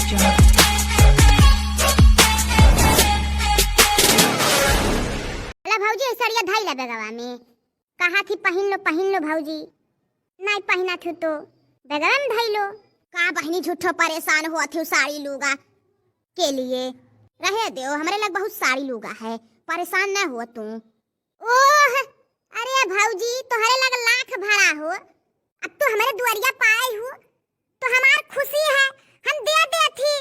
भौजी सड़िया धाई ला बेगवा में कहा थी पहन लो भौजी, नहीं पहना थी तो बेगवा में धाई लो। का बहनी झूठो परेशान हुआ थी साड़ी लूगा के लिए, रहे दो हमारे लग बहुत साड़ी लूगा है, परेशान न हुआ तू। ओह अरे भौजी तुम्हारे लग लाख भरा हो, अब तो हमारे दुआरिया पाए हो तो हमार खुशी है, हम दे दे थी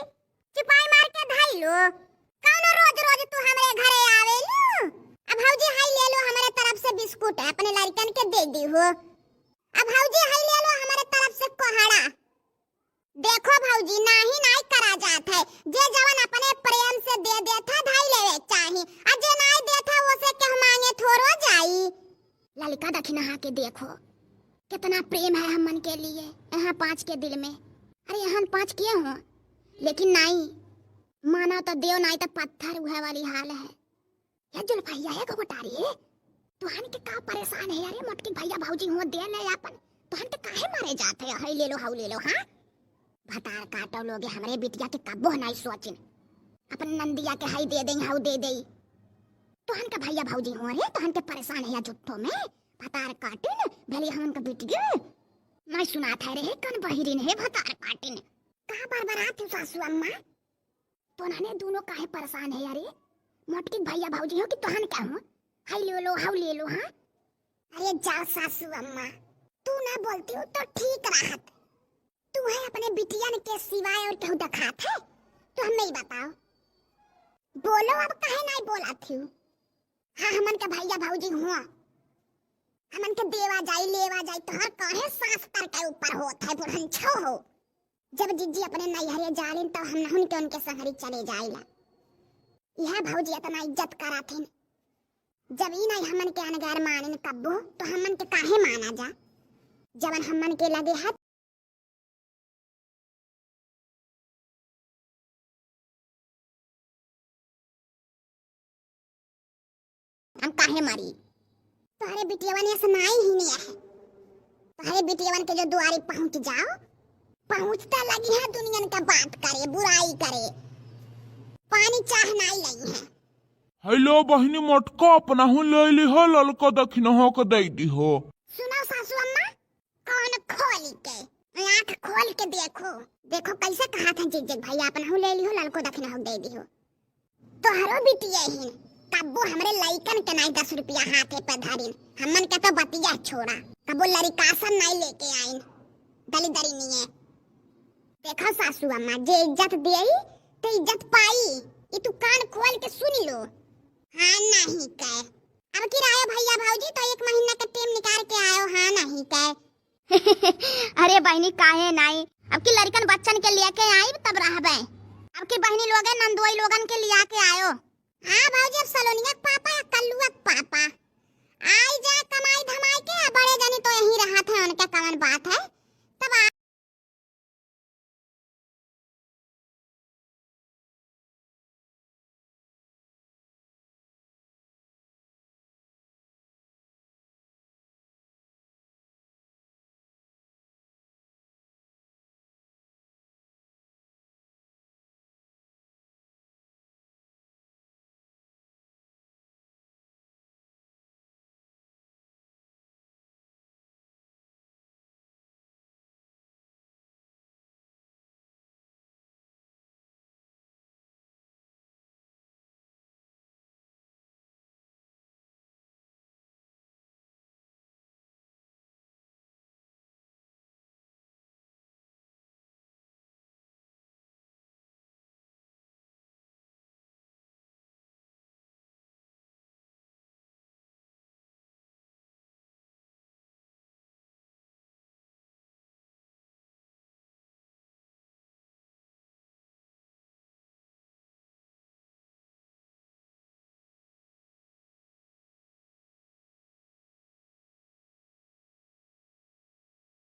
चिपाई मार के धाई लो। कौन रोज रोज तू हमारे घरे आवे लो। अब भौजी हाई ले लो हमारे तरफ से बिस्कुट है, अपने लड़कन के दे दी हो। अब भौजी हाई ले लो हमारे तरफ से कोहड़ा। देखो भौजी नाही नहीं करा जात है, जे जवन अपने प्रेम से दे देता धाई लेवे चाही, और जे नहीं देता वो से कह मांगे थोरो जाई। ललिका दखिना के देखो कितना प्रेम है हमन के लिए, यहाँ 5 के दिल में। अरे यहाँ 5 किए हो लेकिन नहीं माना तो देव नहीं तो पत्थर उहे वाली हाल है। ये जुल्फैया है गोटारी तो हन के का परेशान है यार, मोटकी भैया भौजी हो दे ले अपन तो हन के काहे मारे जाते है, ले लो हाउ ले लो। हां भतार काटो लोगे हमरे बिटिया के कब्बो नहीं सोचिन, अपन नंदिया के हाई दे दें हाउ दे देई तो हन के भैया भौजी हो रे तो हन के परेशान है या जुट्ठो में भतार काटिन भले हम के बिटिया नहीं सुनात है रे कन बहिरिन है भतार काटिन कहां बरबरात है सासू अम्मा तो नाने दोनों काहे परेशान है यार, मोटकी भैया भौजी हो कि तोहन क्या हो, हाई ले लो हाउ ले लो। हां अरे जाओ सासू अम्मा, तू ना बोलती हो तो ठीक रहत, तू है अपने बिटिया के सिवाय और केहू दिखात है तो हम नहीं बताओ। बोलो अब काहे नहीं बोला थी। हां हमन के भैया भौजी हुआ हमन के देवा जाई लेवा जाई तो हर काहे सांस पर के ऊपर होत है बुढ़न छो हो। जब जिज्जी अपने नैहरे जालिन तो हम नहुन के उनके संगरी चले जाइला। यह भौजी इतना इज्जत कराथिन, जब ई नहीं हमन के अनगार मानिन कब्बो तो हमन के काहे माना जा, जवन हमन के लगे है हम काहे मारी। तुम्हारे बिटियावन ऐसा नहीं ही नहीं है, तुम्हारे बिटियावन के जो दुआरी पहुंच जाओ पहुंचता लगी है दुनिया का बात करे बुराई करे, पानी चाह नहीं लगी है। हेलो बहनी मटका अपना हूँ ले ली हो ललका दखिना हो के दे दी हो। सुनो सासू अम्मा कौन खोल के आँख खोल के देखो देखो कैसे कहा था जिज्जत भैया अपना हूँ ले ली हो ललको दखिना हो दे दी हो। तो हरो बिटिया ही कब्बो हमरे लइकन के नहीं 10 रुपया हाथे पे धरिन, हमन के तो बतिया छोड़ा कब्बो लड़कासन नहीं लेके आइन दली दरी नहीं है। देखो सासू अम्मा जे इज्जत देई तो इज्जत पाई, ये तू कान खोल के सुन लो। हाँ नहीं कह अब की आयो भैया भौजी तो 1 महीना का टेम निकाल के आयो, हाँ नहीं कह। अरे बहनी काहे नहीं, अब की लड़कन बच्चन के लेके आई तब रहबे, अब की बहनी लोग नंदोई लोगन के लिया के आयो। हाँ भौजी अब सलोनिया पापा या कल्लुआ पापा आई जाए कमाई धमाई के, बड़े जनी तो यही रहा था उनका कवन बात है तब